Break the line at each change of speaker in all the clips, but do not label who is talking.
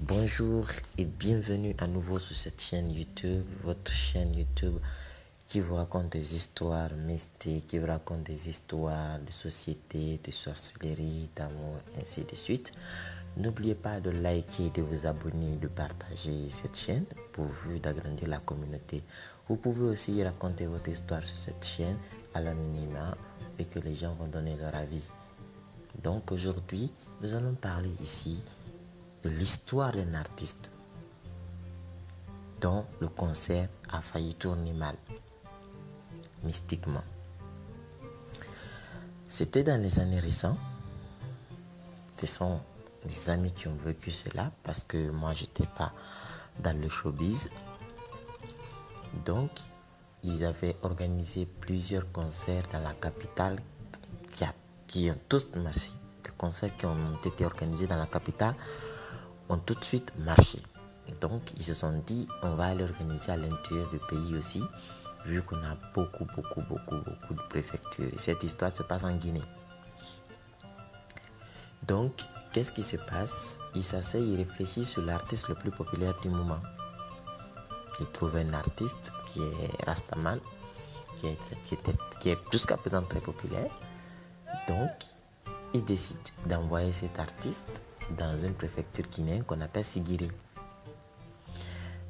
Bonjour et bienvenue à nouveau sur cette chaîne YouTube, votre chaîne YouTube qui vous raconte des histoires mystiques, qui vous raconte des histoires de société, de sorcellerie, d'amour, ainsi de suite. N'oubliez pas de liker, de vous abonner, de partager cette chaîne pour vous d'agrandir la communauté. Vous pouvez aussi raconter votre histoire sur cette chaîne à l'anonymat et que les gens vont donner leur avis. Donc aujourd'hui, nous allons parler ici de l'histoire d'un artiste dont le concert a failli tourner mal, mystiquement. C'était dans les années récentes. Ce sont mes amis qui ont vécu cela parce que moi, j'étais pas dans le showbiz. Donc, ils avaient organisé plusieurs concerts dans la capitale qui ont tous marché. Les concerts qui ont été organisés dans la capitale ont tout de suite marché. Donc, ils se sont dit, on va aller organiser à l'intérieur du pays aussi, vu qu'on a beaucoup de préfectures. Et cette histoire se passe en Guinée. Donc, qu'est-ce qui se passe? Ils s'asseyent, ils réfléchissent sur l'artiste le plus populaire du moment. Ils trouvent un artiste qui est Rastaman, qui est jusqu'à présent très populaire. Donc, ils décident d'envoyer cet artiste dans une préfecture guinéenne qu'on appelle Sigiri.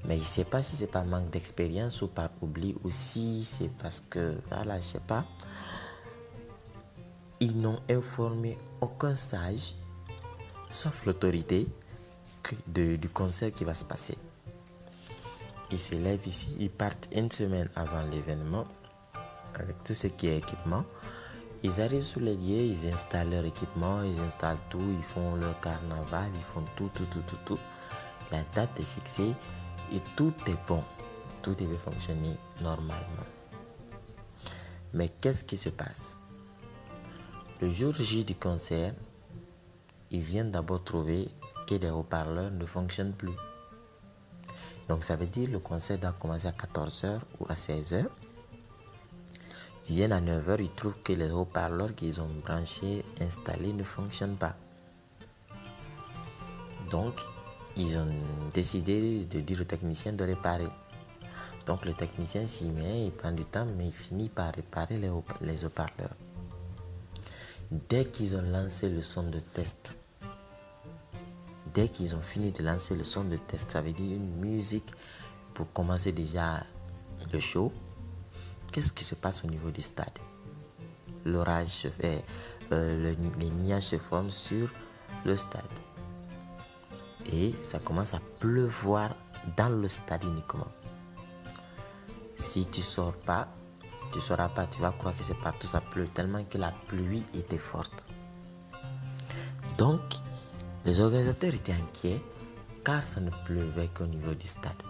Mais je ne sais pas si c'est par manque d'expérience ou par oubli, ou si c'est parce que, voilà, je ne sais pas. Ils n'ont informé aucun sage, sauf l'autorité, du concert qui va se passer. Ils se lèvent ici, ils partent une semaine avant l'événement, avec tout ce qui est équipement. Ils arrivent sur les lieux, ils installent leur équipement, ils installent tout, ils font leur carnaval, ils font tout. La date est fixée et tout est bon. Tout devait fonctionner normalement. Mais qu'est-ce qui se passe? Le jour J du concert, ils viennent d'abord trouver que les haut-parleurs ne fonctionnent plus. Donc ça veut dire que le concert doit commencer à 14h ou à 16h. Ils viennent à 9h, ils trouvent que les haut-parleurs qu'ils ont branchés, installés, ne fonctionnent pas. Donc, ils ont décidé de dire au technicien de réparer. Donc, le technicien s'y met, il prend du temps, mais il finit par réparer les haut-parleurs. Dès qu'ils ont lancé le son de test, dès qu'ils ont fini de lancer le son de test, ça veut dire une musique pour commencer déjà le show. Qu'est-ce qui se passe au niveau du stade? L'orage se fait, les nuages se forment sur le stade. Et ça commence à pleuvoir dans le stade uniquement. Si tu sors pas, tu sauras pas, tu vas croire que c'est partout ça pleut, tellement que la pluie était forte. Donc, les organisateurs étaient inquiets car ça ne pleuvait qu'au niveau du stade.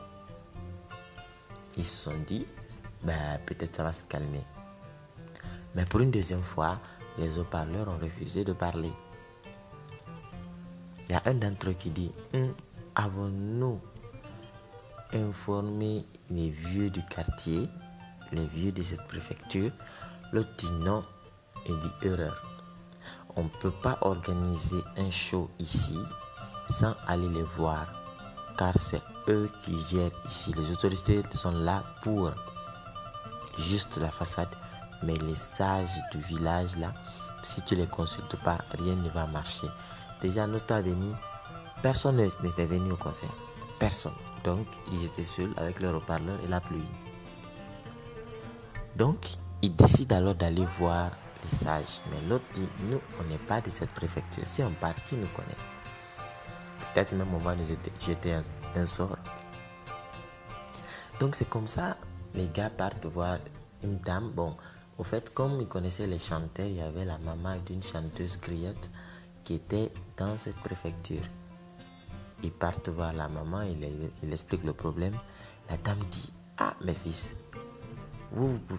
Ils se sont dit, peut-être ça va se calmer. Mais pour une deuxième fois, les haut-parleurs ont refusé de parler. Il y a un d'entre eux qui dit, avons-nous informé les vieux du quartier, les vieux de cette préfecture? L'autre dit non et dit erreur. On ne peut pas organiser un show ici sans aller les voir, car c'est eux qui gèrent ici. Les autorités sont là pour juste la façade, mais les sages du village là, si tu les consultes pas, rien ne va marcher. Déjà, notre venu, personne n'était venu au concert. Personne. Donc, ils étaient seuls avec leur haut-parleur et la pluie. Donc, ils décident alors d'aller voir les sages. Mais l'autre dit, nous, on n'est pas de cette préfecture. Si on part, qui nous connaît? Peut-être même on va nous jeter un sort. Donc, c'est comme ça, les gars partent voir une dame. Bon, au fait, comme ils connaissaient les chanteurs, il y avait la maman d'une chanteuse griotte qui était dans cette préfecture. Ils partent voir la maman, il explique le problème. La dame dit, mes fils,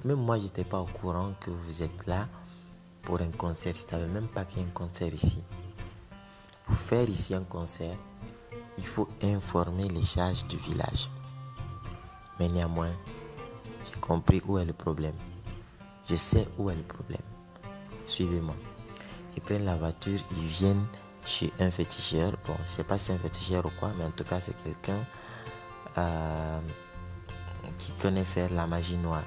même moi, je n'étais pas au courant que vous êtes là pour un concert. Je ne savais même pas qu'il y a un concert ici. Pour faire ici un concert, il faut informer les sages du village. Mais néanmoins, j'ai compris où est le problème. Je sais où est le problème. Suivez-moi. Ils prennent la voiture, ils viennent chez un féticheur. Bon, je sais pas si c'est un féticheur ou quoi, mais en tout cas, c'est quelqu'un qui connaît faire la magie noire.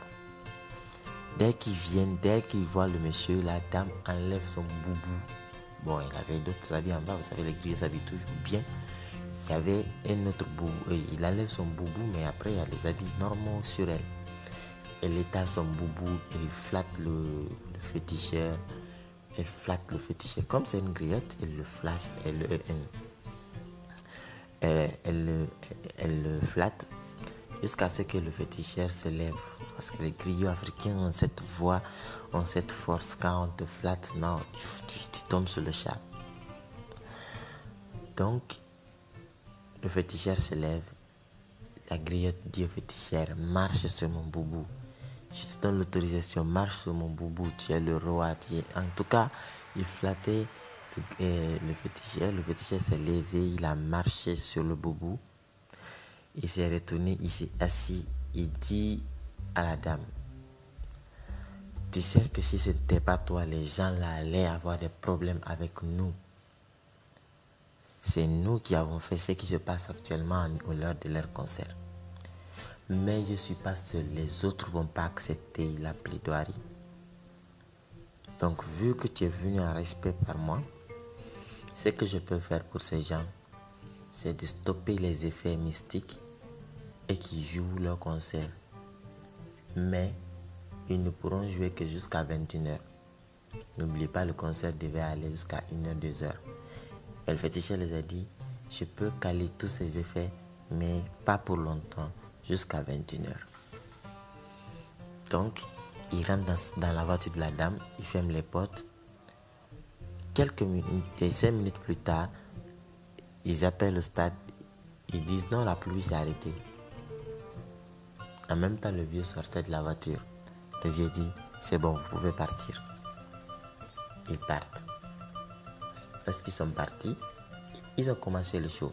Dès qu'ils viennent, dès qu'ils voient le monsieur, la dame enlève son boubou. Bon, il avait d'autres habits en bas, vous savez, les griots s'habillent toujours bien. Il y avait un autre boubou, il enlève son boubou, mais après, il y a les habits normaux sur elle. Elle étale son boubou, elle flatte le féticheur. Elle flatte le féticheur. Comme c'est une griotte, elle le flatte, elle le flatte jusqu'à ce que le féticheur se lève. Parce que les griots africains ont cette voix, ont cette force. Quand on te flatte, non, tu tombes sur le chat. Donc, le féticheur se lève. La griotte dit au féticheur, marche sur mon boubou. Je te donne l'autorisation, marche sur mon boubou, tu es le roi. En tout cas, il flattait le féticheur. Le féticheur s'est levé, il a marché sur le boubou. Il s'est retourné, il s'est assis. Il dit à la dame, tu sais que si ce n'était pas toi, les gens là allaient avoir des problèmes avec nous. C'est nous qui avons fait ce qui se passe actuellement au l'heure de leur concert. Mais je ne suis pas seul, les autres ne vont pas accepter la plaidoirie. Donc, vu que tu es venu en respect par moi, ce que je peux faire pour ces gens, c'est de stopper les effets mystiques et qu'ils jouent leur concert. Mais ils ne pourront jouer que jusqu'à 21h. N'oubliez pas, le concert devait aller jusqu'à 1h, 2h. Et le féticheur les a dit, je peux caler tous ces effets, mais pas pour longtemps, jusqu'à 21h. Donc, il rentre dans la voiture de la dame, il ferme les portes. Quelques minutes, 5 minutes plus tard, ils appellent le stade, ils disent non, la pluie s'est arrêtée. En même temps, le vieux sortait de la voiture. Le vieux dit, c'est bon, vous pouvez partir. Ils partent. Lorsqu'ils sont partis, ils ont commencé le show.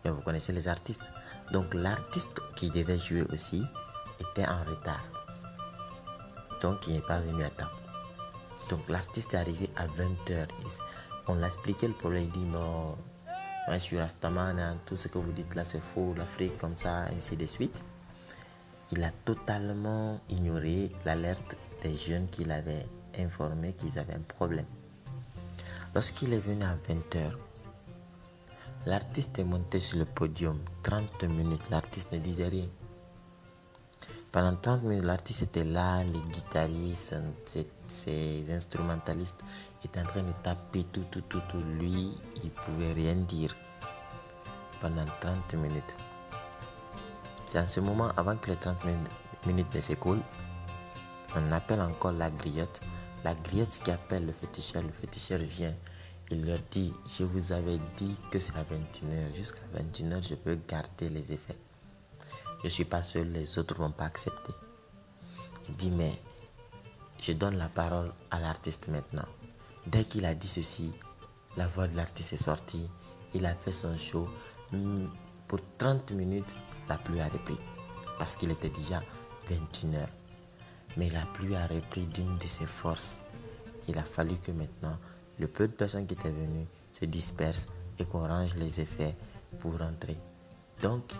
Et vous connaissez les artistes. Donc l'artiste qui devait jouer aussi était en retard. Donc il n'est pas venu à temps. Donc l'artiste est arrivé à 20h. On l'a expliqué le problème. Il dit non, moi je suis Rastaman, hein, tout ce que vous dites là c'est faux, l'Afrique comme ça, ainsi de suite. Il a totalement ignoré l'alerte des jeunes qui l'avaient informé qu'ils avaient un problème. Lorsqu'il est venu à 20h, l'artiste est monté sur le podium. 30 minutes, l'artiste ne disait rien. Pendant 30 minutes, l'artiste était là, les guitaristes, ses instrumentalistes étaient en train de taper tout. Lui, il ne pouvait rien dire pendant 30 minutes. C'est en ce moment, avant que les 30 minutes ne s'écoulent, on appelle encore la griotte. La griotte qui appelle le féticheur vient. Il leur dit, je vous avais dit que c'est à 21h. Jusqu'à 21h, je peux garder les effets. Je ne suis pas seul, les autres ne vont pas accepter. Il dit, mais je donne la parole à l'artiste maintenant. Dès qu'il a dit ceci, la voix de l'artiste est sortie. Il a fait son show. Pour 30 minutes, la pluie a repris. Parce qu'il était déjà 21h. Mais la pluie a repris d'une de ses forces. Il a fallu que maintenant, le peu de personnes qui étaient venues se dispersent et qu'on range les effets pour rentrer. Donc,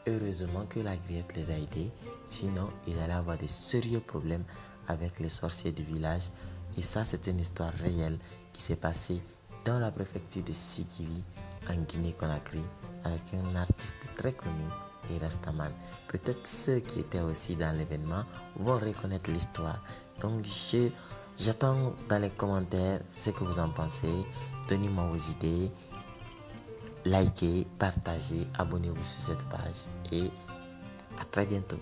heureusement que la griotte les a aidés. Sinon, ils allaient avoir de sérieux problèmes avec les sorciers du village. Et ça, c'est une histoire réelle qui s'est passée dans la préfecture de Sikiri, en Guinée-Conakry, avec un artiste très connu, et Rastaman. Peut-être ceux qui étaient aussi dans l'événement vont reconnaître l'histoire. Donc, j'attends dans les commentaires ce que vous en pensez. Donnez-moi vos idées. Likez, partagez, abonnez-vous sur cette page et à très bientôt.